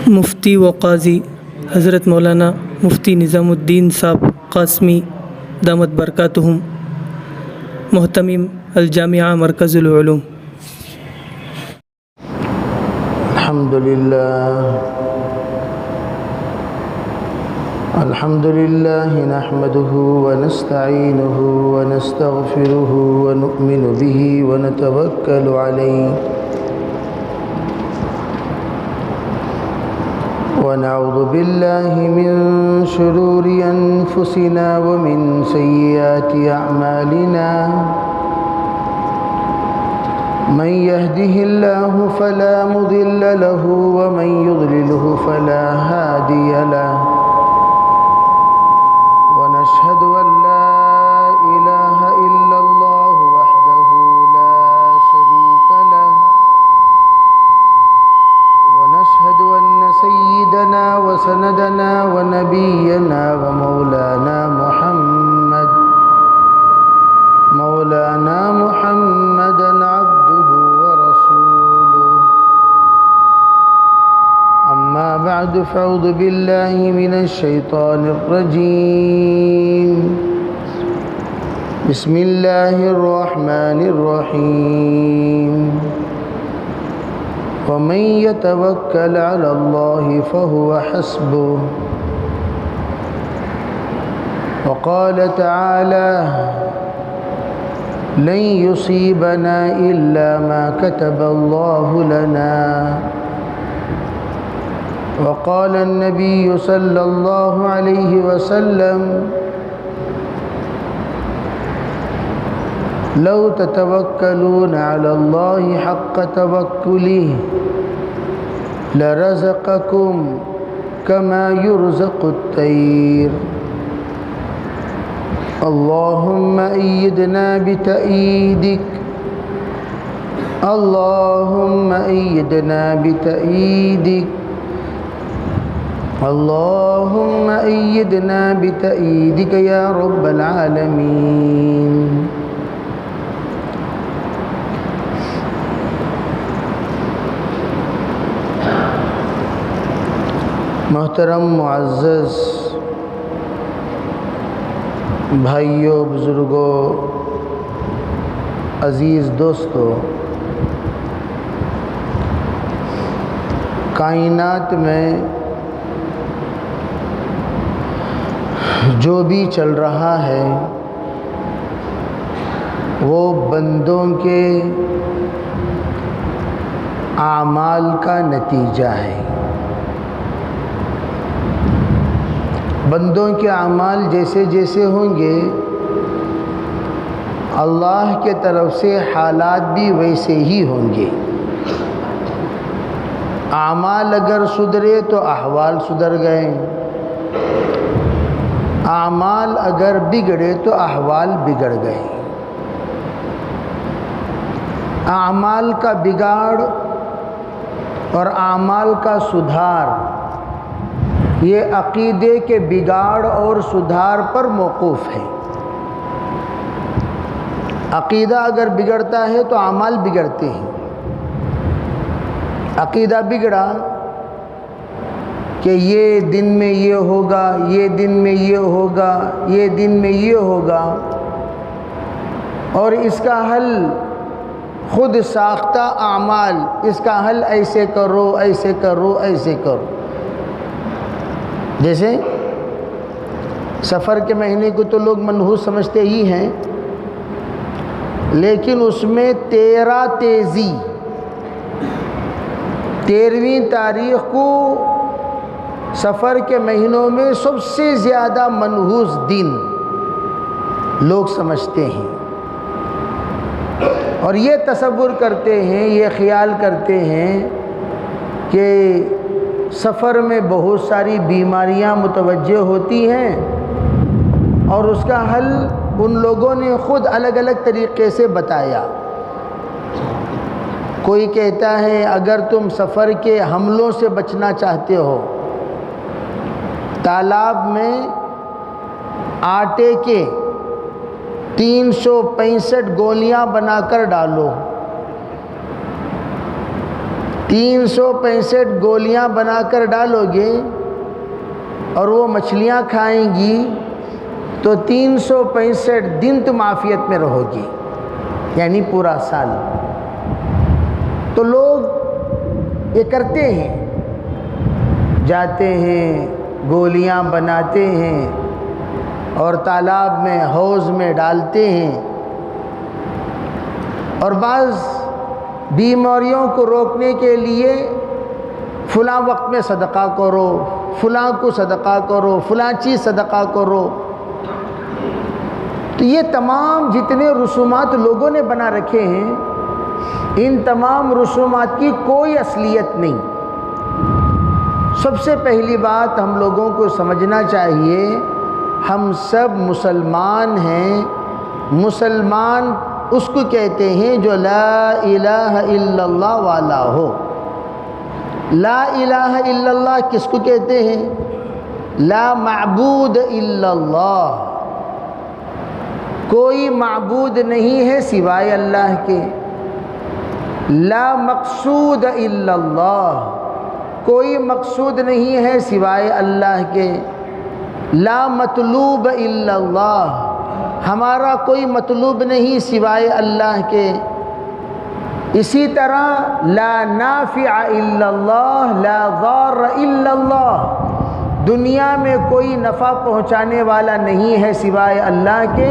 مفتی و قاضی حضرت مولانا مفتی نظام الدین صاحب قاسمی دامت برکاتہم، محتمم الجامعہ مرکز العلوم۔ الحمد لله نحمده ونستعينه ونستغفره ونؤمن به ونتوكل عليه ونعوذ بالله من شرور أنفسنا ومن سيئات أعمالنا، من يهده الله فلا مضل له ومن يضلله فلا هادي له، ونشهد أن لا إله إلا الله وحده لا شريك له، ونشهد أن سيدنا وسندنا ونبينا ومولانا محمدا عبده ورسوله، أما بعد فأعوذ بالله من الشيطان الرجيم، بسم الله الرحمن الرحيم، ومن يتوكل على الله فهو حسبه، وقال تعالى لن يصيبنا إلا ما كتب الله لنا، وقال النبي صلى الله عليه وسلم لو تتوكلون على الله حق توكله لرزقكم كما يرزق الطير، اللهم أيدنا بتأييدك، اللهم أيدنا بتأييدك، اللهم أيدنا بتأييدك يا رب العالمين۔ محترم معزز بھائیوں، بزرگوں، عزیز دوستوں، کائنات میں جو بھی چل رہا ہے وہ بندوں کے اعمال کا نتیجہ ہے۔ بندوں کے اعمال جیسے جیسے ہوں گے اللہ کے طرف سے حالات بھی ویسے ہی ہوں گے۔ اعمال اگر سدھرے تو احوال سدھر گئے، اعمال اگر بگڑے تو احوال بگڑ گئے۔ اعمال کا بگاڑ اور اعمال کا سدھار یہ عقیدے کے بگاڑ اور سدھار پر موقوف ہے۔ عقیدہ اگر بگڑتا ہے تو اعمال بگڑتے ہیں۔ عقیدہ بگڑا کہ یہ دن میں یہ ہوگا، یہ دن میں یہ ہوگا، یہ دن میں یہ ہوگا، اور اس کا حل خود ساختہ اعمال، اس کا حل ایسے کرو، ایسے کرو، ایسے کرو۔ جیسے سفر کے مہینے کو تو لوگ منحوس سمجھتے ہی ہیں، لیکن اس میں 13 تیزی، 13ویں تاریخ کو سفر کے مہینوں میں سب سے زیادہ منحوس دن لوگ سمجھتے ہیں، اور یہ تصور کرتے ہیں، یہ خیال کرتے ہیں کہ سفر میں بہت ساری بیماریاں متوجہ ہوتی ہیں، اور اس کا حل ان لوگوں نے خود الگ الگ طریقے سے بتایا۔ کوئی کہتا ہے اگر تم سفر کے حملوں سے بچنا چاہتے ہو، تالاب میں آٹے کے 365 گولیاں بنا کر ڈالو، 365 گولیاں بنا کر ڈالو گے اور وہ مچھلیاں کھائیں گی تو 365 دن تم عافیت میں رہو گی، یعنی پورا سال۔ تو لوگ یہ کرتے ہیں، جاتے ہیں گولیاں بناتے ہیں اور تالاب میں حوض میں ڈالتے ہیں، اور بعض بیماریوں کو روکنے کے لیے فلاں وقت میں صدقہ کرو، فلاں کو صدقہ کرو، فلاں چیز صدقہ کرو۔ تو یہ تمام جتنے رسومات لوگوں نے بنا رکھے ہیں، ان تمام رسومات کی کوئی اصلیت نہیں۔ سب سے پہلی بات ہم لوگوں کو سمجھنا چاہیے، ہم سب مسلمان ہیں۔ مسلمان اس کو کہتے ہیں جو لا الہ الا اللہ والا ہو۔ لا الہ الا اللہ کس کو کہتے ہیں؟ لا معبود الا اللہ، کوئی معبود نہیں ہے سوائے اللہ کے۔ لا مقصود الا اللہ، کوئی مقصود نہیں ہے سوائے اللہ کے۔ لا مطلوب الا اللہ، ہمارا کوئی مطلوب نہیں سوائے اللہ کے۔ اسی طرح لا نافع الا اللہ، لا ضار الا اللہ، دنیا میں کوئی نفع پہنچانے والا نہیں ہے سوائے اللہ کے،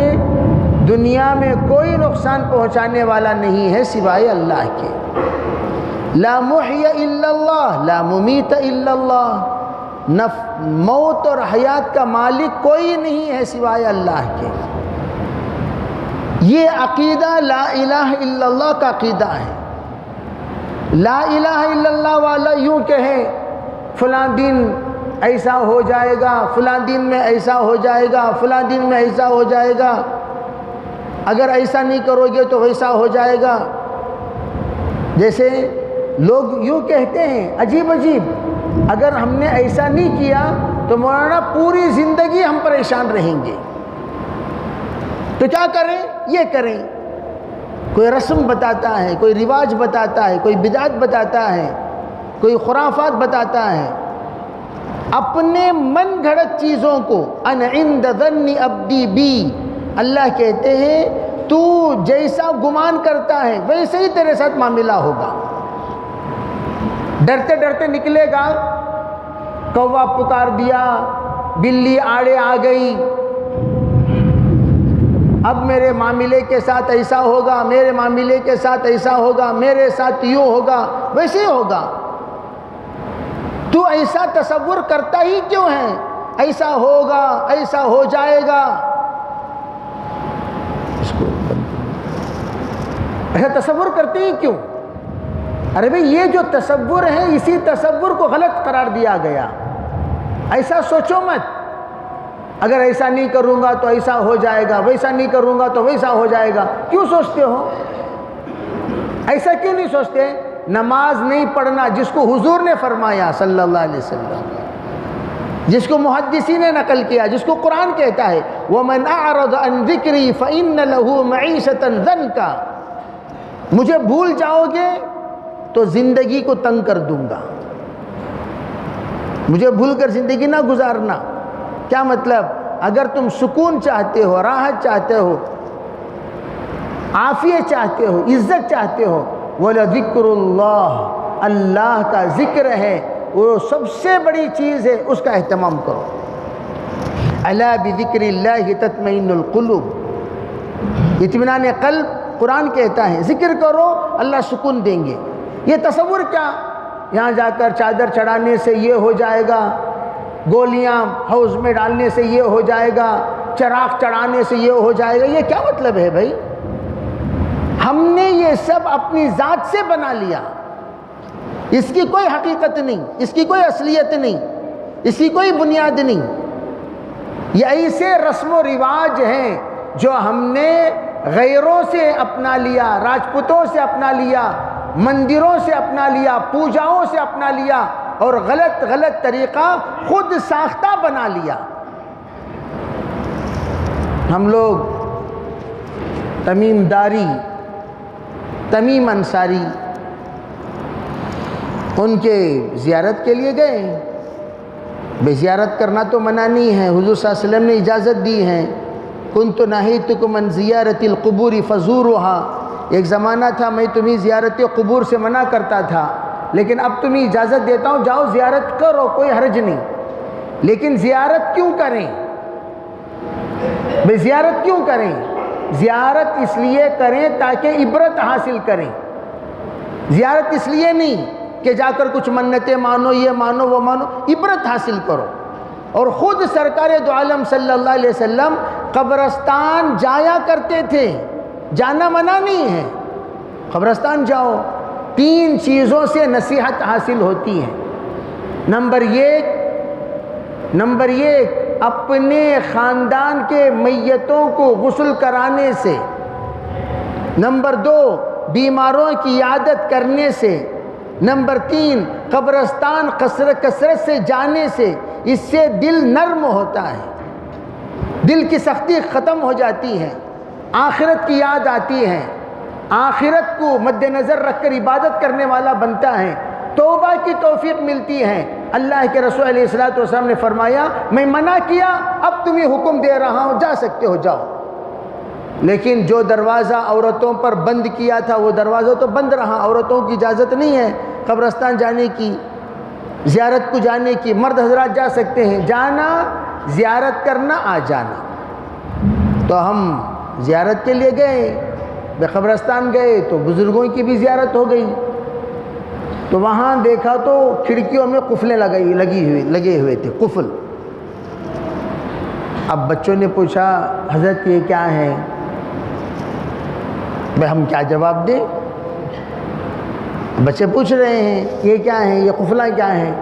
دنیا میں کوئی نقصان پہنچانے والا نہیں ہے سوائے اللہ کے۔ لا محی الا اللہ، لا ممیت الا اللہ، موت اور حیات کا مالک کوئی نہیں ہے سوائے اللہ کے۔ یہ عقیدہ لا الہ الا اللہ کا عقیدہ ہے۔ لا الہ الا اللہ والا یوں کہے فلاں دن ایسا ہو جائے گا، فلاں دن میں ایسا ہو جائے گا، فلاں دن میں ایسا ہو جائے گا، اگر ایسا نہیں کرو گے تو ویسا ہو جائے گا۔ جیسے لوگ یوں کہتے ہیں عجیب عجیب، اگر ہم نے ایسا نہیں کیا تو مولانا پوری زندگی ہم پریشان رہیں گے، تو کیا کریں؟ یہ کریں۔ کوئی رسم بتاتا ہے، کوئی رواج بتاتا ہے، کوئی بدعت بتاتا ہے، کوئی خرافات بتاتا ہے، اپنے من گھڑت چیزوں کو ان عند ظن عبدی بی، اللہ کہتے ہیں تو جیسا گمان کرتا ہے ویسے ہی تیرے ساتھ معاملہ ہوگا۔ ڈرتے ڈرتے نکلے گا، کوا پکار دیا، بلی آڑے آ گئی، اب میرے معاملے کے ساتھ ایسا ہوگا، میرے معاملے کے ساتھ ایسا ہوگا، میرے ساتھ یوں ہوگا، ویسے ہی ہوگا۔ تو ایسا تصور کرتا ہی کیوں ہے؟ ایسا ہوگا، ایسا ہو جائے گا، ایسا تصور کرتے ہی کیوں؟ ارے بھئی یہ جو تصور ہے، اسی تصور کو غلط قرار دیا گیا۔ ایسا سوچو مت، اگر ایسا نہیں کروں گا تو ایسا ہو جائے گا، ویسا نہیں کروں گا تو ویسا ہو جائے گا۔ کیوں سوچتے ہو؟ ایسا کیوں نہیں سوچتے؟ نماز نہیں پڑھنا جس کو حضور نے فرمایا صلی اللہ علیہ وسلم، جس کو محدثین نے نقل کیا، جس کو قرآن کہتا ہے وَمَنْ أَعْرَضَ عَنْ ذِكْرِي فَإِنَّ لَهُ مَعِيشَةً ضَنْكَ، مجھے بھول جاؤ گے تو زندگی کو تنگ کر دوں گا۔ مجھے بھول کر زندگی نہ گزارنا۔ کیا مطلب؟ اگر تم سکون چاہتے ہو، راحت چاہتے ہو، عافیت چاہتے ہو، عزت چاہتے ہو، وَلَذِكْرُ اللَّهِ، اللہ کا ذکر ہے، وہ سب سے بڑی چیز ہے، اس کا اہتمام کرو۔ أَلَا بِذِكْرِ اللَّهِ تَطْمَئِنُّ الْقُلُوبُ، اطمینان قلب قرآن کہتا ہے، ذکر کرو اللہ سکون دیں گے۔ یہ تصور کیا؟ یہاں جا کر چادر چڑھانے سے یہ ہو جائے گا، گولیاں حوض میں ڈالنے سے یہ ہو جائے گا، چراغ چڑھانے سے یہ ہو جائے گا، یہ کیا مطلب ہے بھائی؟ ہم نے یہ سب اپنی ذات سے بنا لیا، اس کی کوئی حقیقت نہیں، اس کی کوئی اصلیت نہیں، اس کی کوئی بنیاد نہیں۔ یہ ایسے رسم و رواج ہیں جو ہم نے غیروں سے اپنا لیا، راجپوتوں سے اپنا لیا، مندروں سے اپنا لیا، پوجاؤں سے اپنا لیا، اور غلط غلط طریقہ خود ساختہ بنا لیا۔ ہم لوگ تمیم داری، تمیم انصاری، ان کے زیارت کے لیے گئے. بے زیارت کرنا تو منع نہیں ہے، حضور صلی اللہ علیہ وسلم نے اجازت دی ہے. کنت نہیتکم عن زیارت القبور فزوروها، ایک زمانہ تھا میں تمہیں زیارت قبور سے منع کرتا تھا، لیکن اب تمہیں اجازت دیتا ہوں، جاؤ زیارت کرو، کوئی حرج نہیں. لیکن زیارت کیوں کریں؟ بے زیارت کیوں کریں؟ زیارت اس لیے کریں تاکہ عبرت حاصل کریں. زیارت اس لیے نہیں کہ جا کر کچھ منتیں مانو، یہ مانو وہ مانو، عبرت حاصل کرو. اور خود سرکار دو عالم صلی اللہ علیہ وسلم قبرستان جایا کرتے تھے، جانا منع نہیں ہے، قبرستان جاؤ. 3 چیزوں سے نصیحت حاصل ہوتی ہے. نمبر ایک اپنے خاندان کے میتوں کو غسل کرانے سے. نمبر 2 بیماروں کی عیادت کرنے سے. نمبر 3 قبرستان کثرت سے جانے سے. اس سے دل نرم ہوتا ہے، دل کی سختی ختم ہو جاتی ہے، آخرت کی یاد آتی ہے، آخرت کو مد نظر رکھ کر عبادت کرنے والا بنتا ہے، توبہ کی توفیق ملتی ہے. اللہ کے رسول علیہ السلام نے فرمایا میں منع کیا، اب تمہیں حکم دے رہا ہوں، جا سکتے ہو جاؤ. لیکن جو دروازہ عورتوں پر بند کیا تھا وہ دروازہ تو بند رہا. عورتوں کی اجازت نہیں ہے قبرستان جانے کی، زیارت کو جانے کی. مرد حضرات جا سکتے ہیں، جانا زیارت کرنا آ جانا. تو ہم زیارت کے لیے گئے، بے قبرستان گئے تو بزرگوں کی بھی زیارت ہو گئی. تو وہاں دیکھا تو کھڑکیوں میں قفلیں لگے ہوئے تھے، قفل. اب بچوں نے پوچھا حضرت یہ کیا ہے؟ ہم کیا جواب دیں؟ بچے پوچھ رہے ہیں یہ کیا ہے، یہ قفلیں کیا ہیں؟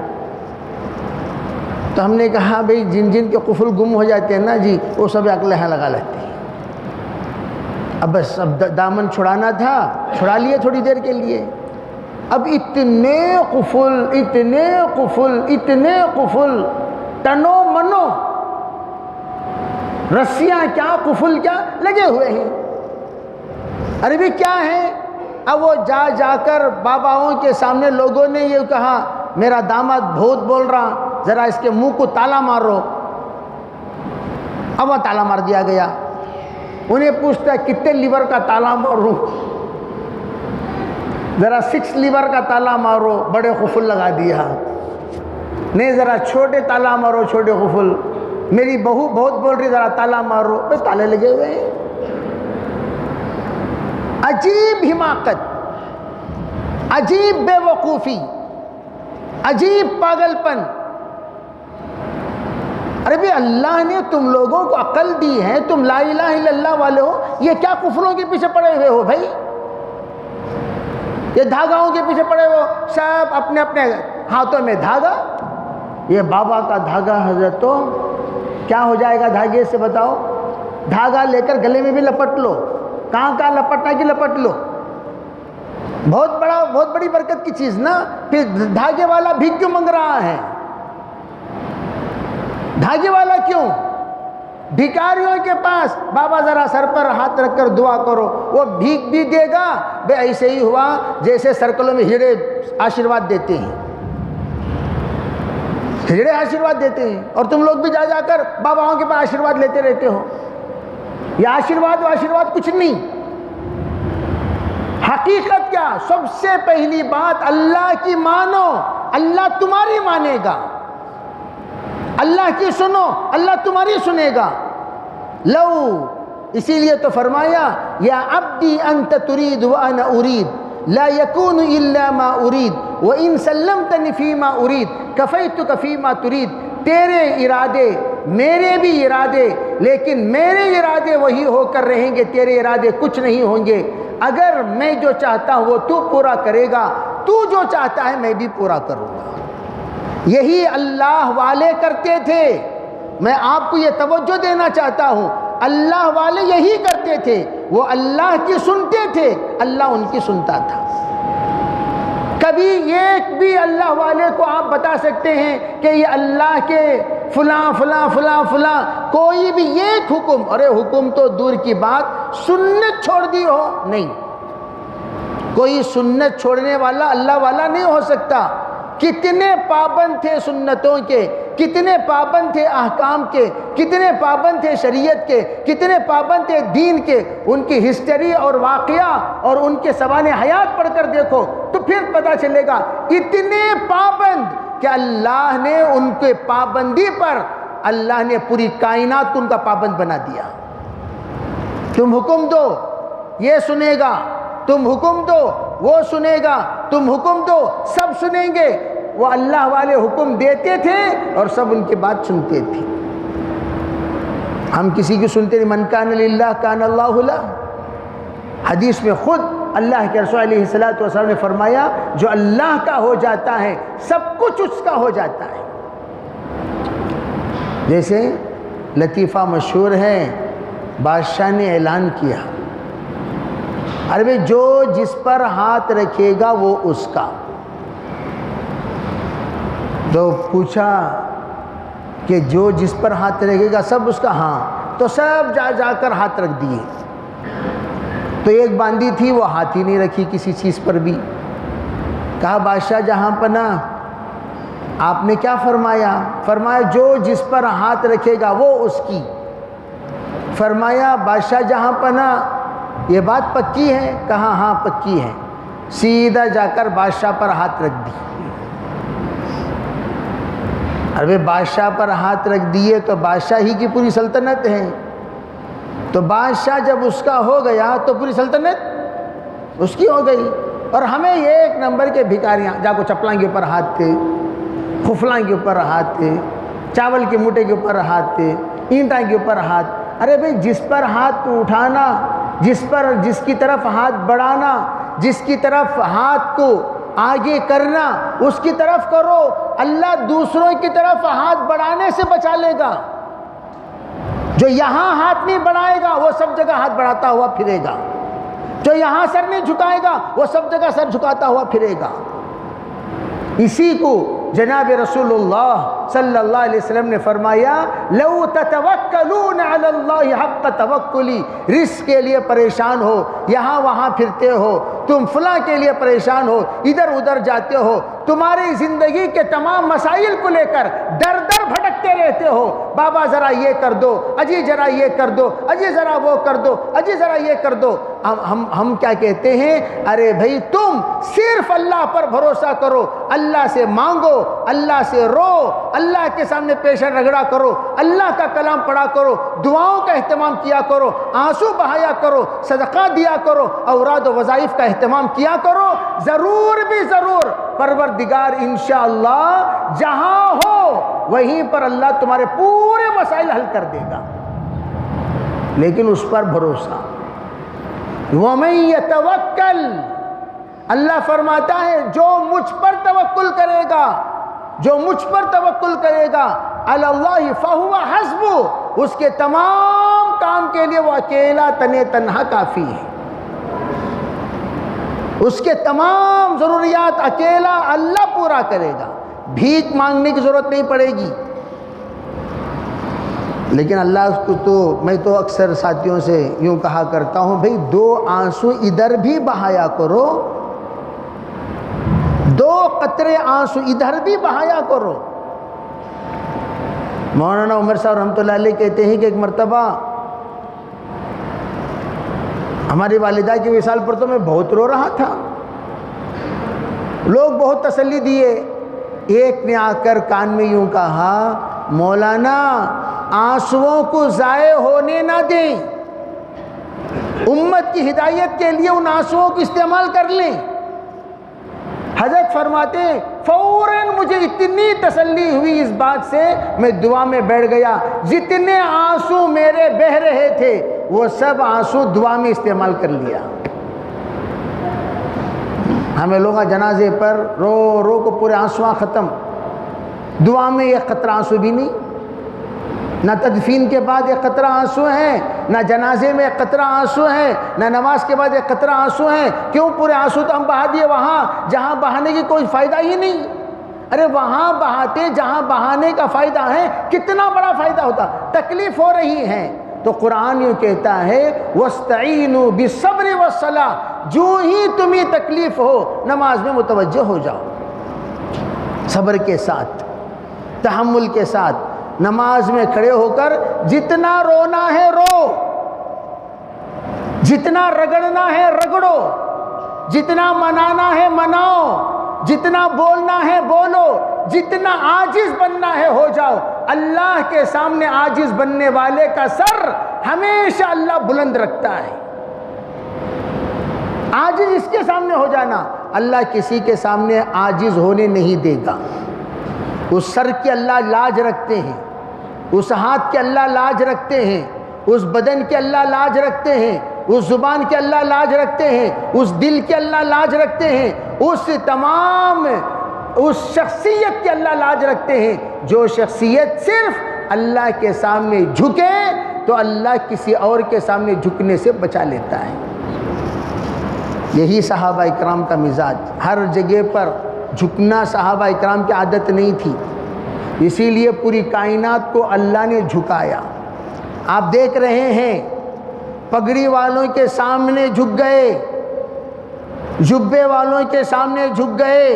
تو ہم نے کہا بھئی جن کے قفل گم ہو جاتے ہیں نا جی، وہ سب عقلیں لگا لیتے ہیں. اب بس دامن چھڑانا تھا، چھڑا لیے تھوڑی دیر کے لیے. اب اتنے قفل تنو منو، رسیاں کیا قفل کیا لگے ہوئے ہیں. ارے بھی کیا ہے؟ اب وہ جا کر باباؤں کے سامنے لوگوں نے یہ کہا میرا داماد بھوت بول رہا، ذرا اس کے منہ کو تالا مارو. اب وہ تالا مار دیا گیا. انہیں پوچھتا کتنے لیور کا تالا ماروں؟ ذرا 6 لیور کا تالا مارو، بڑے قفل لگا دیا. نہیں ذرا چھوٹے تالا مارو، چھوٹے قفل. میری بہو بہت بول رہی ذرا تالا مارو، بس تالے لگے ہوئے ہیں. عجیب حماقت، عجیب بے وقوفی، عجیب پاگل پن. ارے بھی اللہ نے تم لوگوں کو عقل دی ہے، تم لا الہ الا اللہ والے ہو، یہ کیا قفلوں کے پیچھے پڑے ہوئے ہو بھائی؟ یہ دھاگاؤں کے پیچھے پڑے ہو، سب اپنے اپنے ہاتھوں میں دھاگا. یہ بابا کا دھاگا حضرت، تو کیا ہو جائے گا دھاگے سے بتاؤ؟ دھاگا لے کر گلے میں بھی لپٹ لو، کہاں لپٹنا کی لپٹ لو. بہت بڑی برکت کی چیز نا. پھر دھاگے والا بھیک کیوں مانگ رہا ہے؟ دھاگے والا کیوں؟ بھکاریوں کے پاس بابا ذرا سر پر ہاتھ رکھ کر دعا کرو، وہ بھیک بھی دے گا. بے ایسے ہی ہوا جیسے سرکلوں میں ہیڑے آشیرواد دیتے ہیں، ہیڑے آشیرواد دیتے ہیں. اور تم لوگ بھی جا کر باباؤں کے پاس آشیرواد لیتے رہتے ہو. یہ آشیرواد کچھ نہیں. حقیقت کیا؟ سب سے پہلی بات اللہ کی مانو، اللہ تمہاری مانے گا. اللہ کی سنو، اللہ تمہاری سنے گا. لو، اسی لیے تو فرمایا یا عبدی انت ترید وانا ارید لا یکون الا ما ارید وان سلمتنی فیما ارید کفیتک فیما ترید. تیرے ارادے میرے بھی ارادے، لیکن میرے ارادے وہی ہو کر رہیں گے، تیرے ارادے کچھ نہیں ہوں گے. اگر میں جو چاہتا ہوں وہ تو پورا کرے گا، تو جو چاہتا ہے میں بھی پورا کروں گا. یہی اللہ والے کرتے تھے. میں آپ کو یہ توجہ دینا چاہتا ہوں، اللہ والے یہی کرتے تھے. وہ اللہ کی سنتے تھے، اللہ ان کی سنتا تھا. کبھی ایک بھی اللہ والے کو آپ بتا سکتے ہیں کہ یہ اللہ کے فلاں فلاں فلاں فلاں کوئی بھی ایک حکم، ارے حکم تو دور کی بات، سنت چھوڑ دی ہو؟ نہیں. کوئی سنت چھوڑنے والا اللہ والا نہیں ہو سکتا۔ کتنے پابند تھے سنتوں کے، کتنے پابند تھے احکام کے، کتنے پابند تھے شریعت کے، کتنے پابند تھے دین کے، ان کی ہسٹری اور واقعہ اور ان کے سوانح حیات پڑھ کر دیکھو تو پھر پتہ چلے گا اتنے پابند کہ اللہ نے ان کے پابندی پر اللہ نے پوری کائنات کو ان کا پابند بنا دیا۔ تم حکم دو یہ سنے گا، تم حکم دو وہ سنے گا، تم حکم دو سب سنیں گے۔ وہ اللہ والے حکم دیتے تھے اور سب ان کی بات سنتے تھے۔ ہم کسی کی سنتے نہیں۔ من کان للہ کان اللہ لہ، حدیث میں خود اللہ کے رسول علیہ السلام نے فرمایا جو اللہ کا ہو جاتا ہے سب کچھ اس کا ہو جاتا ہے۔ جیسے لطیفہ مشہور ہے، بادشاہ نے اعلان کیا، ارے بھئی جو جس پر ہاتھ رکھے گا وہ اس کا۔ تو پوچھا کہ جو جس پر ہاتھ رکھے گا سب اس کا؟ ہاں۔ تو سب جا کر ہاتھ رکھ دیے۔ تو ایک باندی تھی وہ ہاتھ ہی نہیں رکھی کسی چیز پر بھی۔ کہا بادشاہ جہاں پناہ آپ نے کیا فرمایا؟ فرمایا جو جس پر ہاتھ رکھے گا وہ اس کی۔ فرمایا بادشاہ جہاں پناہ یہ بات پکی ہے؟ کہا ہاں پکی ہے۔ سیدھا جا کر بادشاہ پر ہاتھ رکھ دی۔ ارے بادشاہ پر ہاتھ رکھ دیے تو بادشاہ ہی کی پوری سلطنت ہے، تو بادشاہ جب اس کا ہو گیا تو پوری سلطنت اس کی ہو گئی۔ اور ہمیں یہ ایک نمبر کے بھکاریاں، جا کو چپلاں کے اوپر ہاتھ تھے، خفلاں کے اوپر ہاتھ تھے، چاول کے موٹے کے اوپر ہاتھ تھے، اینٹاں کے اوپر ہاتھ۔ ارے بھئی جس پر ہاتھ اٹھانا، جس کی طرف ہاتھ بڑھانا، جس کی طرف ہاتھ کو آگے کرنا اس کی طرف کرو، اللہ دوسروں کی طرف ہاتھ بڑھانے سے بچا لے گا۔ جو یہاں ہاتھ نہیں بڑھائے گا وہ سب جگہ ہاتھ بڑھاتا ہوا پھرے گا، جو یہاں سر نہیں جھکائے گا وہ سب جگہ سر جھکاتا ہوا پھرے گا۔ اسی کو جناب رسول اللہ صلی اللہ علیہ وسلم نے فرمایا لو تتوکلون علی اللہ حق توکلی، رزق کے لیے پریشان ہو، یہاں وہاں پھرتے ہو، تم فلاں کے لیے پریشان ہو، ادھر ادھر جاتے ہو، تمہاری زندگی کے تمام مسائل کو لے کر در در بھٹکتے رہتے ہو، بابا ذرا یہ کر دو، اجی ذرا یہ کر دو، اجی ذرا وہ کر دو، اجی ذرا یہ کر دو۔ ہم کیا کہتے ہیں؟ ارے بھائی تم صرف اللہ پر بھروسہ کرو، اللہ سے مانگو، اللہ سے رو، اللہ کے سامنے پیشہ رگڑا کرو، اللہ کا کلام پڑھا کرو، دعاؤں کا اہتمام کیا کرو، آنسو بہایا کرو، صدقہ دیا کرو، اوراد و وظائف کا اہتمام کیا کرو، ضرور بھی ضرور پروردگار انشاءاللہ جہاں ہو وہیں پر اللہ تمہارے پورے مسائل حل کر دے گا، لیکن اس پر بھروسہ۔ وَمَن يَتَوَكَّلْ، اللہ فرماتا ہے جو مجھ پر توکل کرے گا، جو مجھ پر توکل کرے گا علی اللہ فَهُوَ حَسْبُهُ، اس کے تمام کام کے لیے وہ اکیلا تنہا کافی ہے، اس کے تمام ضروریات اکیلا اللہ پورا کرے گا، بھیک مانگنے کی ضرورت نہیں پڑے گی۔ لیکن اللہ کو تو میں تو اکثر ساتھیوں سے یوں کہا کرتا ہوں بھئی دو آنسو ادھر بھی بہایا کرو، دو قطرے آنسو ادھر بھی بہایا کرو۔ مولانا عمر صاحب رحمۃ اللہ علیہ کہتے ہیں کہ ایک مرتبہ ہماری والدہ کی وصال پر تو میں بہت رو رہا تھا، لوگ بہت تسلی دیے، ایک نے آ کر کان میں یوں کہا مولانا آنسوؤں کو ضائع ہونے نہ دیں، امت کی ہدایت کے لیے ان آنسوؤں کو استعمال کر لیں۔ حضرت فرماتے ہیں فوراً مجھے اتنی تسلی ہوئی اس بات سے، میں دعا میں بیٹھ گیا، جتنے آنسو میرے بہہ رہے تھے وہ سب آنسو دعا میں استعمال کر لیا۔ ہمیں لوگ جنازے پر رو رو کو پورے آنسواں ختم، دعا میں ایک قطرہ آنسو بھی نہیں، نہ تدفین کے بعد ایک قطرہ آنسو ہیں، نہ جنازے میں ایک قطرہ آنسو ہیں، نہ نماز کے بعد ایک قطرہ آنسو ہیں۔ کیوں؟ پورے آنسو تو ہم بہا دیے وہاں جہاں بہانے کی کوئی فائدہ ہی نہیں۔ ارے وہاں بہاتے جہاں بہانے کا فائدہ ہے، کتنا بڑا فائدہ ہوتا۔ تکلیف ہو رہی ہے، تو قرآن یہ کہتا ہے وَاسْتَعِينُوا بِالصَّبْرِ وَالصَّلَاةِ، جو ہی تمہیں تکلیف ہو نماز میں متوجہ ہو جاؤ، صبر کے ساتھ، تحمل کے ساتھ نماز میں کھڑے ہو کر جتنا رونا ہے رو، جتنا رگڑنا ہے رگڑو، جتنا منانا ہے مناؤ، جتنا بولنا ہے بولو، جتنا عاجز بننا ہے ہو جاؤ۔ اللہ کے سامنے عاجز بننے والے کا سر ہمیشہ اللہ بلند رکھتا ہے۔ عاجز اس کے سامنے ہو جانا، اللہ کسی کے سامنے عاجز ہونے نہیں دے گا۔ اس سر کی اللہ لاج رکھتے ہیں، اس ہاتھ کے اللہ لاج رکھتے ہیں، اس بدن کے اللہ لاج رکھتے ہیں، اس زبان کے اللہ لاج رکھتے ہیں، اس دل کے اللہ لاج رکھتے ہیں، اس شخصیت کے اللہ لاج رکھتے ہیں۔ جو شخصیت صرف اللہ کے سامنے جھکے تو اللہ کسی اور کے سامنے جھکنے سے بچا لیتا ہے۔ یہی صحابہ اکرام کا مزاج، ہر جگہ پر جھکنا صحابہ اکرام کی عادت نہیں تھی، اسی لیے پوری کائنات کو اللہ نے جھکایا۔ آپ دیکھ رہے ہیں پگڑی والوں کے سامنے جھک گئے، جبے والوں کے سامنے جھک گئے،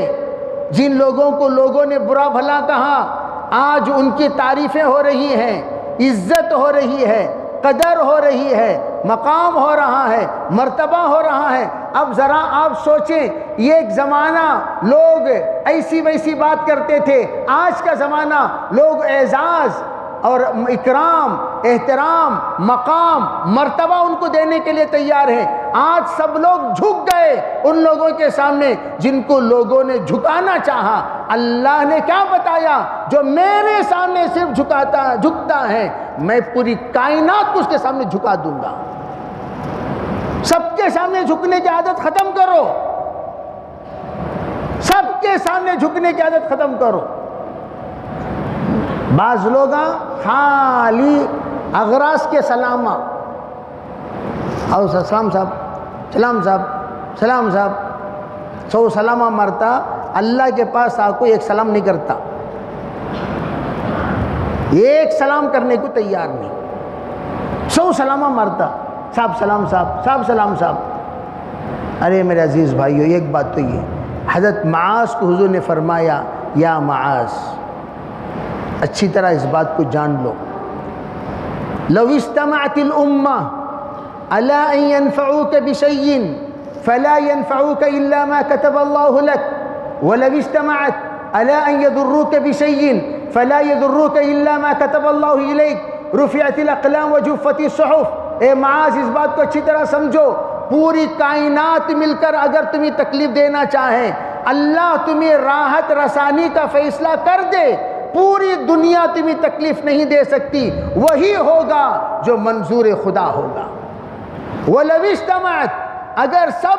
جن لوگوں کو لوگوں نے برا بھلا کہا آج ان کی تعریفیں ہو رہی ہیں، عزت ہو رہی ہے، قدر ہو رہی ہے، مقام ہو رہا ہے، مرتبہ ہو رہا ہے۔ اب ذرا آپ سوچیں، یہ ایک زمانہ لوگ ایسی ویسی بات کرتے تھے، آج کا زمانہ لوگ اعزاز اور اکرام، احترام، مقام، مرتبہ ان کو دینے کے لیے تیار ہیں۔ آج سب لوگ جھک گئے ان لوگوں کے سامنے جن کو لوگوں نے جھکانا چاہا۔ اللہ نے کیا بتایا؟ جو میرے سامنے صرف جھکتا ہے میں پوری کائنات کو اس کے سامنے جھکا دوں گا۔ سب کے سامنے جھکنے کی عادت ختم کرو، سب کے سامنے جھکنے کی عادت ختم کرو۔ بعض لوگ خالی اغراض کے سلامہ، اور سلام صاحب، سلام صاحب، سلام صاحب، سو سلامہ مرتا، اللہ کے پاس آ کوئی ایک سلام نہیں کرتا، ایک سلام کرنے کو تیار نہیں، سو سلامہ مرتا، صاحب سلام صاحب، صاحب سلام صاحب۔ ارے میرے عزیز بھائیو، ایک بات تو یہ، حضرت معاذ کو حضور نے فرمایا یا معاذ، اچھی طرح اس بات کو جان لو، لو اجتمعت الامہ علی ان ينفعوك بشیء فلا ينفعوك الا ما كتب اللہ لك ولو اجتمعت علی ان يضروك بشیء فلا يضروك الا ما كتب اللہ الیک رفعت الاقلام وجفت الصحف۔ اے معاذ، اس بات کو اچھی طرح سمجھو، پوری کائنات مل کر اگر تمہیں تکلیف دینا چاہیں، اللہ تمہیں راحت رسانی کا فیصلہ کر دے، پوری دنیا تمہیں تکلیف نہیں دے سکتی، وہی ہوگا جو منظور خدا ہوگا۔ وَلَوِ اجْتَمَعَتْ، اگر سب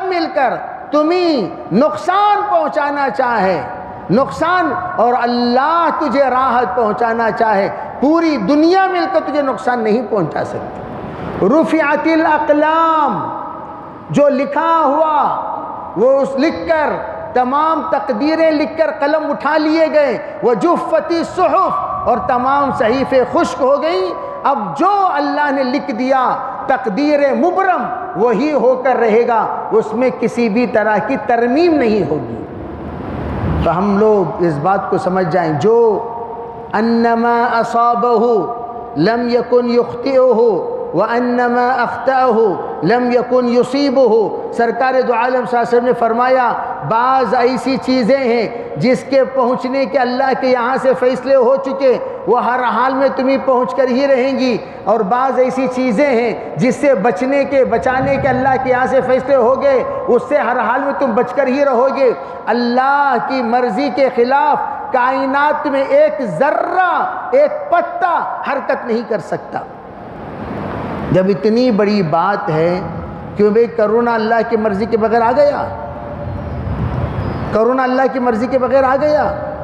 مل کر تمہیں نقصان پہنچانا چاہے، نقصان، اور اللہ تجھے راحت پہنچانا چاہے، پوری دنیا مل کر تجھے نقصان نہیں پہنچا سکتی۔ رفعت الاقلام، جو لکھا ہوا وہ اس لکھ کر، تمام تقدیریں لکھ کر قلم اٹھا لیے گئے، وجفت الصحف، اور تمام صحیفے خشک ہو گئی۔ اب جو اللہ نے لکھ دیا تقدیر مبرم وہی ہو کر رہے گا، اس میں کسی بھی طرح کی ترمیم نہیں ہوگی۔ تو ہم لوگ اس بات کو سمجھ جائیں، جو انما اصابہ لم یکن یخطئہ وانما اخطأہ لم یکن یصیبہ۔ سرکار دو عالم صلی اللہ علیہ وسلم نے فرمایا، بعض ایسی چیزیں ہیں جس کے پہنچنے کے اللہ کے یہاں سے فیصلے ہو چکے، وہ ہر حال میں تمہیں پہنچ کر ہی رہیں گی، اور بعض ایسی چیزیں ہیں جس سے بچانے کے اللہ کے یہاں سے فیصلے ہو گئے، اس سے ہر حال میں تم بچ کر ہی رہو گے۔ اللہ کی مرضی کے خلاف کائنات میں ایک ذرہ، ایک پتا حرکت نہیں کر سکتا۔ جب اتنی بڑی بات ہے، کیوں بھئی کرونا اللہ کی مرضی کے بغیر آ گیا؟ کرونا اللہ کی مرضی کے بغیر آ گیا؟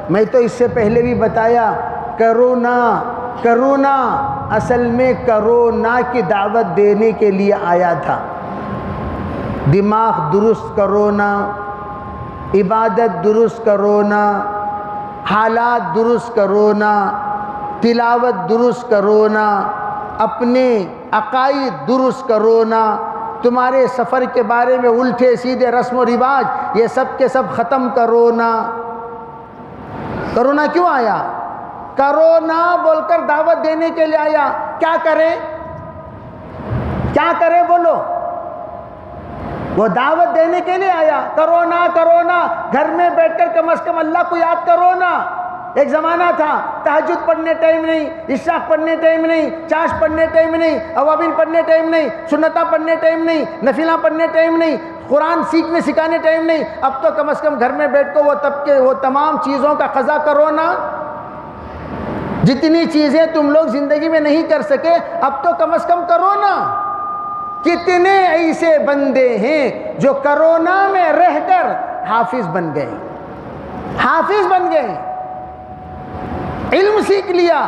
میں تو اس سے پہلے بھی بتایا، کرونا اصل میں کرونا کی دعوت دینے کے لیے آیا تھا۔ دماغ درست کرونا، عبادت درست کرونا، حالات درست کرونا، تلاوت درست کرو نا، اپنے عقائد درست کرو نا، تمہارے سفر کے بارے میں الٹے سیدھے رسم و رواج یہ سب کے سب ختم کرو نا۔ کرونا کیوں آیا؟ کرونا بول کر دعوت دینے کے لیے آیا۔ کیا کریں؟ کیا کریں بولو؟ وہ دعوت دینے کے لیے آیا۔ کرونا کرونا، گھر میں بیٹھ کر کم از کم اللہ کو یاد کرو نا۔ ایک زمانہ تھا تہجد پڑھنے ٹائم نہیں، اشراق پڑھنے ٹائم نہیں، چاش پڑھنے ٹائم نہیں، اوابین پڑھنے ٹائم نہیں، سنتہ پڑھنے ٹائم نہیں، نفلہ پڑھنے ٹائم نہیں، قرآن سیکھنے سکھانے ٹائم نہیں۔ اب تو کم از کم گھر میں بیٹھ کو وہ تمام چیزوں کا قضا کرو نا۔ جتنی چیزیں تم لوگ زندگی میں نہیں کر سکے اب تو کم از کم کرو نا۔ کتنے ایسے بندے ہیں جو کرونا میں رہ کر حافظ بن گئے، حافظ بن گئے، علم سیکھ لیا،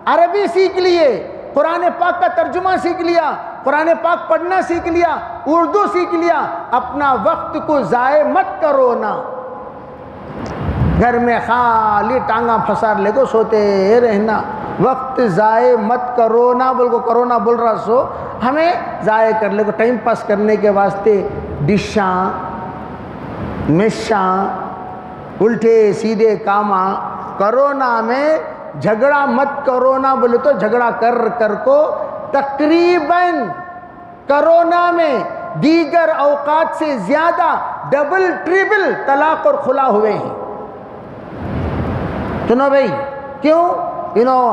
عربی سیکھ لیے، قرآن پاک کا ترجمہ سیکھ لیا، قرآن پاک پڑھنا سیکھ لیا، اردو سیکھ لیا۔ اپنا وقت کو ضائع مت کرو نا۔ گھر میں خالی ٹانگا پھسار لے کو سوتے رہنا، وقت ضائع مت کرو نا۔ بول کو کرونا بول رہا سو ہمیں ضائع کر لے کو ٹائم پاس کرنے کے واسطے ڈشاں مشاں الٹے سیدھے کاماں۔ کرونا میں جھگڑا مت کرو نا، بولے تو جھگڑا کر کر کو تقریباً کرونا میں دیگر اوقات سے زیادہ ڈبل ٹریبل طلاق اور خلا ہوئے ہیں۔ سنو بھائی، کیوں؟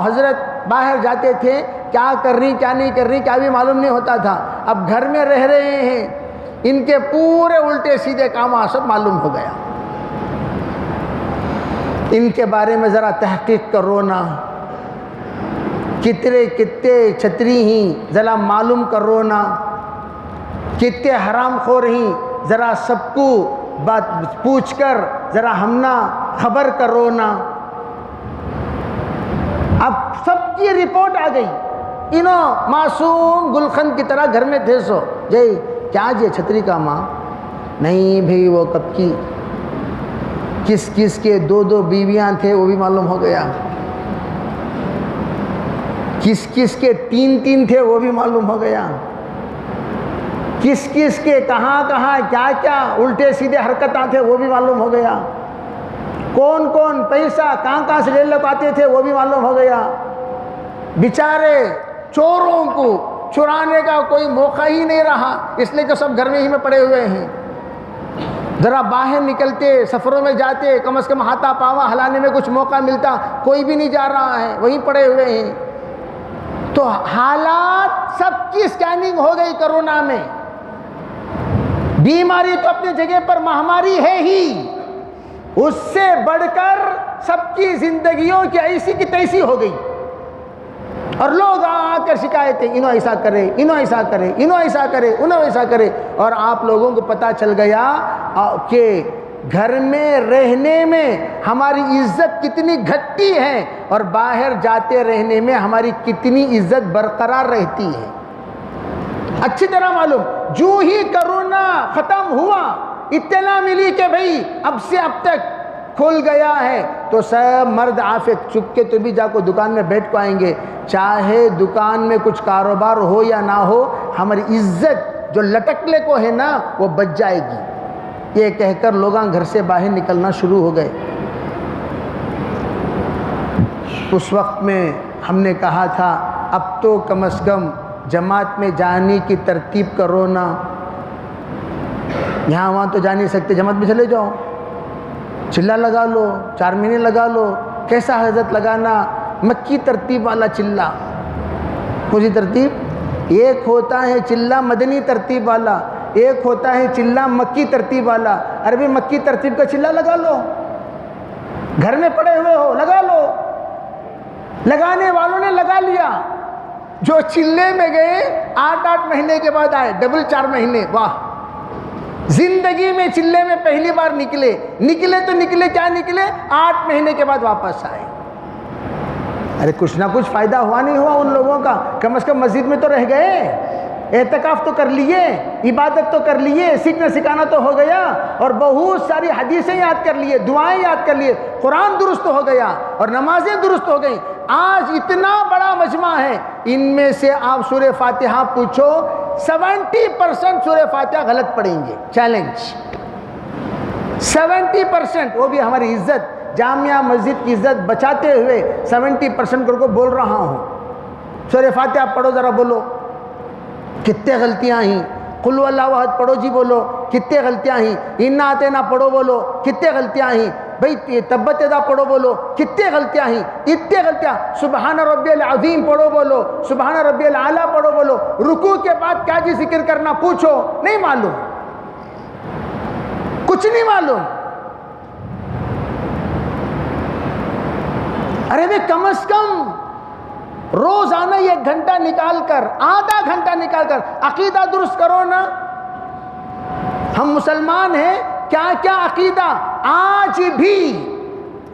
حضرت باہر جاتے تھے، کیا کر رہی کیا نہیں کر رہی کیا بھی معلوم نہیں ہوتا تھا۔ اب گھر میں رہ رہے ہیں، ان کے پورے الٹے سیدھے کام سب معلوم ہو گیا۔ ان کے بارے میں ذرا تحقیق کرو نا، کتنے چھتری ہیں ذرا معلوم کرو نا، کتنے حرام خور ہیں ذرا سب کو بات پوچھ کر ذرا ہمنا خبر کرو نا۔ اب سب کی رپورٹ آ گئی، معصوم گلخن کی طرح گھر میں تھے سو جی کیا جی چھتری کا ماں نہیں بھئی، وہ کب کی کس کس کے دو بیویاں تھے وہ بھی معلوم ہو گیا، کس کس کے تین تھے وہ بھی معلوم ہو گیا، کس کس کے کہاں کہاں کیا کیا الٹے سیدھے حرکتاں تھے وہ بھی معلوم ہو گیا، کون کون پیسہ کہاں سے لے آتے تھے وہ بھی معلوم ہو گیا۔ بیچارے چوروں کو چرانے کا کوئی موقع ہی نہیں رہا، اس لیے کہ سب گھر میں ہی میں پڑے ہوئے ہیں۔ ذرا باہر نکلتے، سفروں میں جاتے، کم از کم ہاتھا پاوا ہلانے میں کچھ موقع ملتا، کوئی بھی نہیں جا رہا ہے، وہیں پڑے ہوئے ہیں۔ تو حالات سب کی سکیننگ ہو گئی کرونا میں۔ بیماری تو اپنی جگہ پر مہاماری ہے ہی، اس سے بڑھ کر سب کی زندگیوں کی ایسی کی تیسی ہو گئی، اور لوگ آ کر شکایتیں، انہوں ایسا کرے، انہوں ایسا کرے، انہوں ایسا کرے، انہوں ایسا کرے۔ اور آپ لوگوں کو پتہ چل گیا کہ گھر میں رہنے میں ہماری عزت کتنی گھٹتی ہے اور باہر جاتے رہنے میں ہماری کتنی عزت برقرار رہتی ہے۔ اچھی طرح معلوم، جو ہی کرونا ختم ہوا، اطلاع ملی کہ بھئی اب سے اب تک کھل گیا ہے، تو سب مرد عافیت چپ کے تو بھی جا کو دکان میں بیٹھ کو آئیں گے، چاہے دکان میں کچھ کاروبار ہو یا نہ ہو، ہماری عزت جو لٹکلے کو ہے نا وہ بچ جائے گی۔ یہ کہہ کر لوگاں گھر سے باہر نکلنا شروع ہو گئے۔ اس وقت میں ہم نے کہا تھا اب تو کم از کم جماعت میں جانے کی ترتیب کرو نا، یہاں وہاں تو جا نہیں سکتے، جماعت میں چلے جاؤ، چلہ لگا لو، 4 مہینے لگا لو، کیسا حضرت لگانا؟ مکی ترتیب والا چلہ، کون سی ترتیب؟ ایک ہوتا ہے چلہ مدنی ترتیب والا، ایک ہوتا ہے چلہ مکی ترتیب والا۔ عربی مکی ترتیب کا چلہ لگا لو، گھر میں پڑے ہوئے ہو لگا لو، لگانے والوں نے لگا لیا، جو چلے میں گئے 8 مہینے کے بعد آئے، ڈبل 4 مہینے، واہ! زندگی میں چلے میں پہلی بار نکلے تو نکلے کیا نکلے، 8 مہینے کے بعد واپس آئے۔ ارے کچھ نہ کچھ فائدہ ہوا نہیں ہوا ان لوگوں کا؟ کم از کم مسجد میں تو رہ گئے، اعتکاف تو کر لیے، عبادت تو کر لیے، سیکھنا سکھانا تو ہو گیا، اور بہت ساری حدیثیں یاد کر لیے، دعائیں یاد کر لیے، قرآن درست ہو گیا اور نمازیں درست ہو گئیں۔ آج اتنا بڑا مجمع ہے، ان میں سے آپ سورہ فاتحہ پوچھو 70% سورہ فاتحہ غلط پڑھیں گے، چیلنج 70%، وہ بھی ہماری عزت، جامعہ مسجد کی عزت بچاتے ہوئے 70% کو بول رہا ہوں۔ سورہ فاتحہ پڑھو ذرا، بولو کتنے غلطیاں ہیں، قل هو اللہ احد پڑھو جی، بولو کتنے غلطیاں ہیں، انا اعطینا پڑھو، بولو کتنے غلطیاں ہیں، بھئی تبت یدا پڑھو، بولو کتنے غلطیاں ہیں، اتنے غلطیاں، سبحان ربی العظیم پڑھو، بولو سبحان ربی الاعلیٰ پڑھو، بولو رکوع کے بعد کیا جی ذکر کرنا پوچھو، نہیں معلوم، کچھ نہیں معلوم۔ ارے بھئی کم از کم روزانہ 1 گھنٹہ نکال کر، آدھا گھنٹہ نکال کر عقیدہ درست کرو نا۔ ہم مسلمان ہیں، کیا کیا عقیدہ آج بھی۔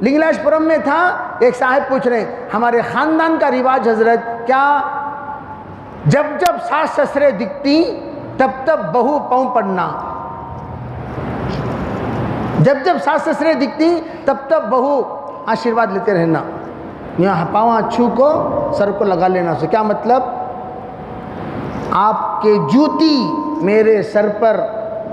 لنگلاج پورم میں تھا، ایک صاحب پوچھ رہے ہیں ہمارے خاندان کا رواج حضرت، کیا جب جب ساس سسرے دکھتی تب تب بہو پاؤں پڑنا، جب جب ساس سسرے دکھتی تب تب بہو آشیرواد لیتے رہنا، یہاں پاؤں چھو کو سر کو لگا لینا۔ سے کیا مطلب؟ آپ کے جوتی میرے سر پر،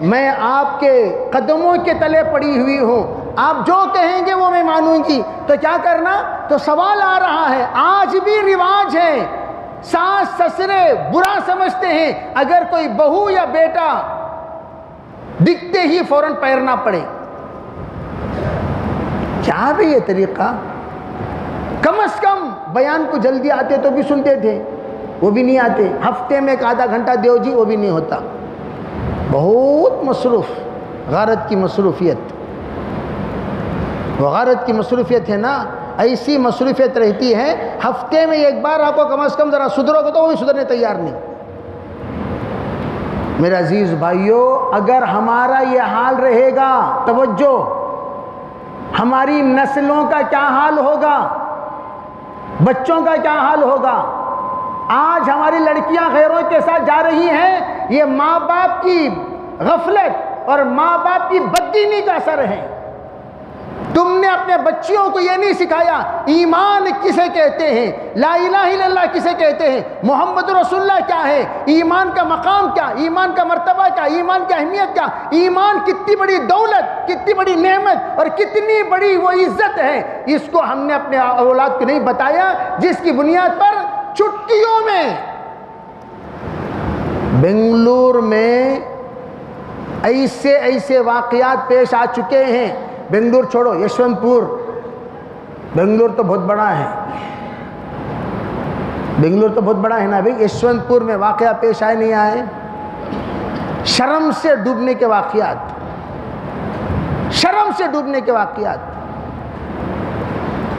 میں آپ کے قدموں کے تلے پڑی ہوئی ہوں، آپ جو کہیں گے وہ میں مانوں گی، تو کیا کرنا؟ تو سوال آ رہا ہے، آج بھی رواج ہے، ساس سسرے برا سمجھتے ہیں اگر کوئی بہو یا بیٹا دکھتے ہی فوراً پیرنا پڑے۔ کیا بھی یہ طریقہ؟ کم از کم بیان کو جلدی آتے تو بھی سنتے تھے، وہ بھی نہیں آتے، ہفتے میں 1 گھنٹہ دیو جی، وہ بھی نہیں ہوتا، بہت مصروف، غارت کی مصروفیت، وہ غارت کی مصروفیت ہے نا، ایسی مصروفیت رہتی ہے، ہفتے میں 1 بار آپ کو کم از کم ذرا سدھرو گے تو وہ بھی سدھرنے تیار نہیں۔ میرے عزیز بھائیو، اگر ہمارا یہ حال رہے گا، توجہ، ہماری نسلوں کا کیا حال ہوگا، بچوں کا کیا حال ہوگا۔ آج ہماری لڑکیاں غیروں کے ساتھ جا رہی ہیں، یہ ماں باپ کی غفلت اور ماں باپ کی بددینی کا اثر ہے۔ تم نے اپنے بچیوں کو یہ نہیں سکھایا ایمان کسے کہتے ہیں، لا الہ الا اللہ کسے کہتے ہیں، محمد رسول اللہ کیا ہے، ایمان کا مقام کیا، ایمان کا مرتبہ کیا، ایمان کی اہمیت کیا، ایمان کتنی بڑی دولت، کتنی بڑی نعمت اور کتنی بڑی وہ عزت ہے، اس کو ہم نے اپنے اولاد کو نہیں بتایا، جس کی بنیاد پر چھٹیوں میں بنگلور میں ایسے واقعات پیش آ چکے ہیں۔ بنگلور چھوڑو، یشونت پور، بنگلور تو بہت بڑا ہے، بنگلور تو بہت بڑا ہے نا بھائی، یشونت پور میں واقعہ پیش آئے نہیں آئے؟ شرم سے ڈوبنے کے واقعات، شرم سے ڈوبنے کے واقعات۔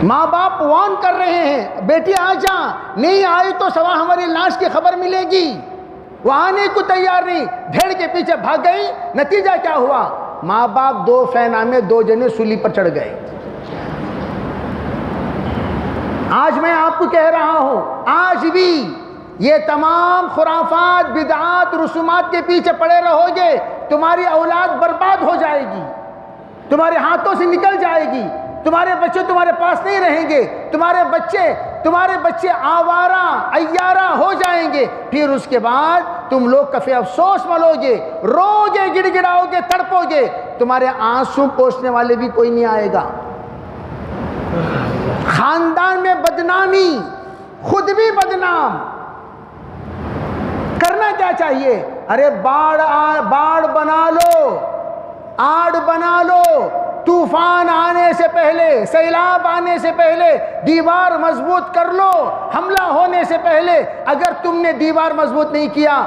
ماں باپ وارن کر رہے ہیں، بیٹی آ جا، نہیں آئی تو سوا ہماری لاش کی خبر ملے گی، وہ آنے کو تیار نہیں، بھیڑ کے پیچھے بھاگ گئی، نتیجہ کیا ہوا؟ ماں باپ 2 فینا میں 2 جنے سولی پر چڑھ گئے۔ آج میں آپ کو کہہ رہا ہوں، آج بھی یہ تمام خرافات، بدعات، رسومات کے پیچھے پڑے رہو گے، تمہاری اولاد برباد ہو جائے گی، تمہارے ہاتھوں سے نکل جائے گی، تمہارے بچے تمہارے پاس نہیں رہیں گے، تمہارے بچے آوارہ عیارہ ہو جائیں گے، پھر اس کے بعد تم لوگ کفے افسوس ملو گے، رو گے، گڑ گڑاؤ گے، تڑپو گے، تمہارے آنسو پوچھنے والے بھی کوئی نہیں آئے گا۔ خاندان میں بدنامی، خود بھی بدنام، کرنا کیا چاہیے؟ ارے باڑ بنا لو، آڑ بنا لو، طوفان آنے سے پہلے، سیلاب آنے سے پہلے دیوار مضبوط کر لو، حملہ ہونے سے پہلے۔ اگر تم نے دیوار مضبوط نہیں کیا،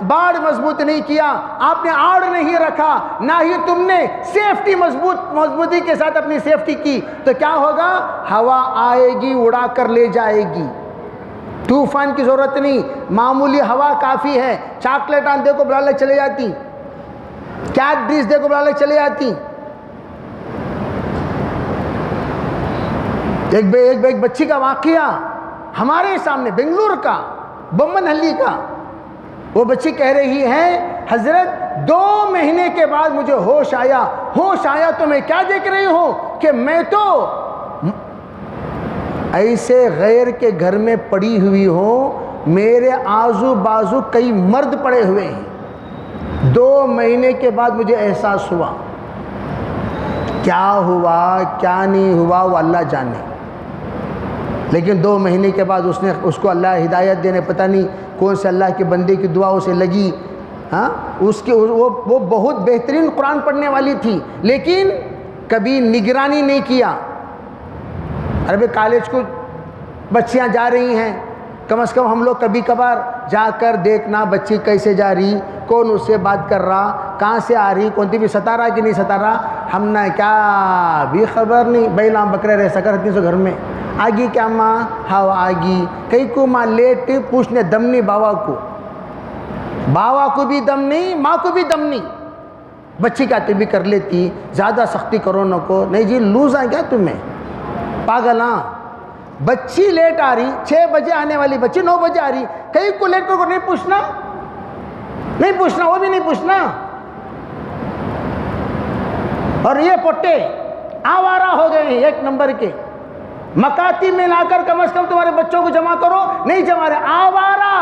باڑ مضبوط نہیں کیا، آپ نے آڑ نہیں رکھا، نہ ہی تم نے سیفٹی مضبوطی کے ساتھ اپنی سیفٹی کی، تو کیا ہوگا؟ ہوا آئے گی، اڑا کر لے جائے گی۔ طوفان کی ضرورت نہیں، معمولی ہوا کافی ہے، چاکلیٹ آن دے کو بلا لے چلے جاتی، کیڈبریز دے کو بلا لے چلے جاتی۔ ایک بچی کا واقعہ ہمارے سامنے، بنگلور کا، بمن ہلی کا، وہ بچی کہہ رہی ہے حضرت 2 مہینے کے بعد مجھے ہوش آیا تو میں کیا دیکھ رہی ہوں کہ میں تو ایسے غیر کے گھر میں پڑی ہوئی ہوں، میرے آزو بازو کئی مرد پڑے ہوئے ہیں۔ 2 مہینے کے بعد مجھے احساس ہوا، کیا ہوا کیا نہیں ہوا وہ اللہ جانے، لیکن 2 مہینے کے بعد اس کو اللہ ہدایت دینے، پتہ نہیں کون سے اللہ کے بندے کی دعا اسے لگی، ہاں وہ بہت بہترین قرآن پڑھنے والی تھی، لیکن کبھی نگرانی نہیں کیا۔ عربی کالج کو بچیاں جا رہی ہیں، کم از کم ہم لوگ کبھی کبھار جا کر دیکھنا بچی کیسے جا رہی، کون اس سے بات کر رہا، کہاں سے آ رہی، کون تی بھی ستا رہا کہ نہیں ستا رہا، ہم نے کیا بھی خبر نہیں، بیلام بکرے رہ سکر ہتی سو گھر میں آگی کیا ماں ہاو آگی، کئی کو ماں لیٹ پوچھنے دم نہیں باوا کو بھی دم نہیں، ماں کو بھی دم نہیں، بچی کا بھی کر لیتی، زیادہ سختی کرو نہ کو، نہیں جی لوز آئیں کیا تمہیں پاگل، ہاں بچی لیٹ آ رہی، 6 بجے آنے والی بچی 9 بجے آ رہی، کئی کو لیٹ کو نہیں پوچھنا، وہ بھی نہیں پوچھنا۔ اور یہ پٹے آوارہ ہو گئے ہیں 1 نمبر کے، مکاتب میں لا کر کم از کم تمہارے بچوں کو جمع کرو، نہیں جمع رہے، آوارہ،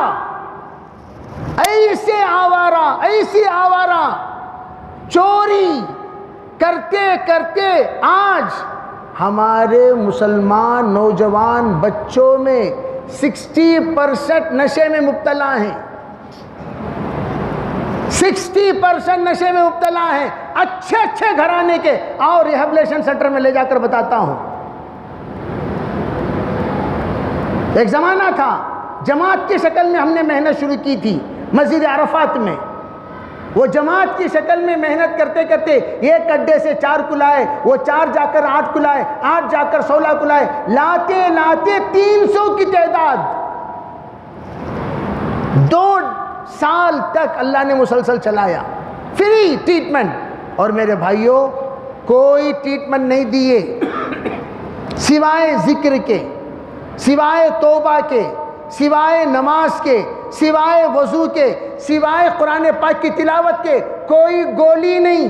ایسی آوارہ چوری کرتے کرتے آج ہمارے مسلمان نوجوان بچوں میں 60% نشے میں مبتلا ہیں، 60% نشے میں مبتلا ہیں، اچھے گھرانے کے، اور ریہیبلیشن سینٹر میں لے جا کر بتاتا ہوں۔ ایک زمانہ تھا جماعت کی شکل میں ہم نے محنت شروع کی تھی مسجد عرفات میں، وہ جماعت کی شکل میں محنت کرتے کرتے ایک اڈے سے 4 کلائے، وہ 4 جا کر 8 کلائے، 8 جا کر 16 کلائے، لاتے 300 کی تعداد، 2 سال تک اللہ نے مسلسل چلایا، فری ٹریٹمنٹ۔ اور میرے بھائیوں کوئی ٹریٹمنٹ نہیں دیے سوائے ذکر کے، سوائے توبہ کے، سوائے نماز کے، سوائے وضو کے، سوائے قرآن پاک کی تلاوت کے، کوئی گولی نہیں،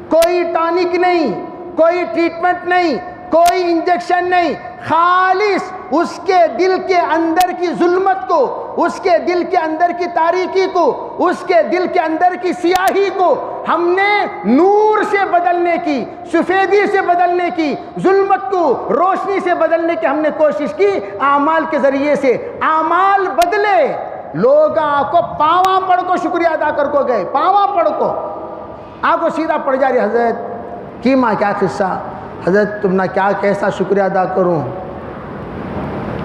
کوئی ٹانک نہیں، کوئی ٹریٹمنٹ نہیں، کوئی انجیکشن نہیں، خالص اس کے دل کے اندر کی ظلمت کو، اس کے دل کے اندر کی تاریکی کو، اس کے دل کے اندر کی سیاہی کو ہم نے نور سے بدلنے کی، سفیدی سے بدلنے کی، ظلمت کو روشنی سے بدلنے کی ہم نے کوشش کی اعمال کے ذریعے سے۔ اعمال بدلے، لوگ آپ کو پاواں پڑھ کو شکریہ ادا کر کو گئے، پاواں پڑھ کو آپ کو سیدھا پڑ جا رہی، حضرت کی ماں کیا قصہ، حضرت تم نہ کیا کیسا شکریہ ادا کروں،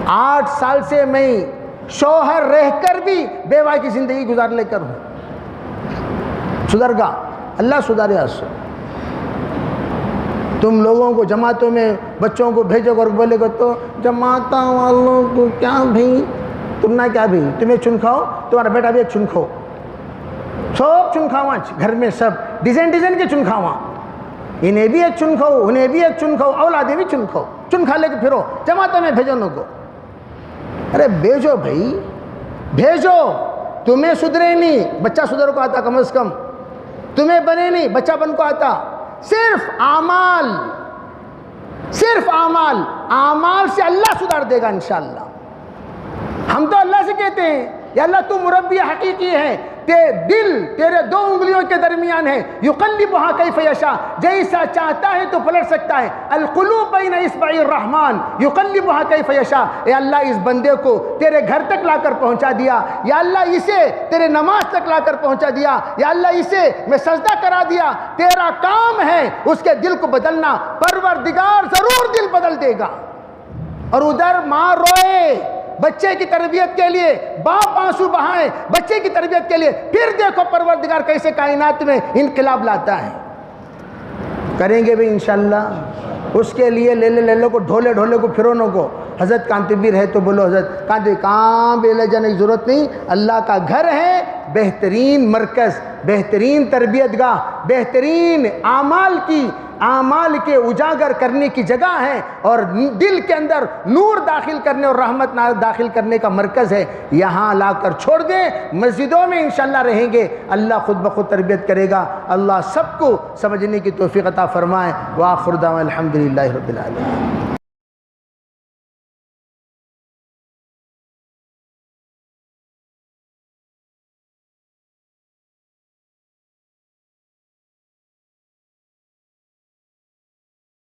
8 سال سے میں شوہر رہ کر بھی بیوہ کی زندگی گزار لے کر ہوں، سدھر گا اللہ سدھارے آسو۔ تم لوگوں کو جماعتوں میں بچوں کو بھیجو اور بولے گا تو جماعت والوں کو کیا بھئی، تم نہ کیا بھئی، تمہیں چن کھاؤ، تمہارا بیٹا بھی ایک چن کھاؤ، سب چن کھاواں گھر میں، سب ڈیزائن کے چن کھاواں، انہیں بھی ایک چن کھاؤ، انہیں بھی ایک چن کھاؤ، اولادیں بھی چن کھاؤ، چن کھا لے کے پھرو جماعتوں میں بھیجو نہ کو۔ ارے بھیجو بھائی بھیجو، تمہیں سدھرے نہیں، بچہ سدھر کو آتا، کم از کم تمہیں بنے نہیں، بچہ بن کو آتا، صرف اعمال سے اللہ سدھار دے گا انشاءاللہ۔ ہم تو اللہ سے کہتے ہیں یا اللہ تو مربی حقیقی ہے، دل تیرے 2 انگلیوں کے درمیان ہے، یقلبها کیف یشاء، جیسا چاہتا ہے تو پلٹ سکتا ہے، القلوب بین اصبع الرحمن یقلبها کیف یشاء۔ اے اللہ اس بندے کو تیرے گھر تک لا کر پہنچا دیا، یا اللہ اسے تیرے نماز تک لا کر پہنچا دیا، یا اللہ اسے میں سجدہ کرا دیا، تیرا کام ہے اس کے دل کو بدلنا، پروردگار ضرور دل بدل دے گا۔ اور ادھر ماں روئے بچے کی تربیت کے لیے، باپ آنسو بہائے بچے کی تربیت کے لیے، پھر دیکھو پروردگار کیسے کائنات میں انقلاب لاتا ہے۔ کریں گے بھی انشاءاللہ، اس کے لیے لے لو کو ڈھولے کو پھرونوں کو، حضرت کانتی بھی رہے تو بولو حضرت کانتی کہاں بھی لے جانے کی ضرورت نہیں، اللہ کا گھر ہے، بہترین مرکز، بہترین تربیت گاہ، بہترین اعمال کے اجاگر کرنے کی جگہ ہے، اور دل کے اندر نور داخل کرنے اور رحمت داخل کرنے کا مرکز ہے۔ یہاں لا کر چھوڑ دیں، مسجدوں میں انشاءاللہ رہیں گے، اللہ خود بخود تربیت کرے گا۔ اللہ سب کو سمجھنے کی توفیق عطا فرمائے۔ وآخر دعوانا الحمدللہ رب العالمین۔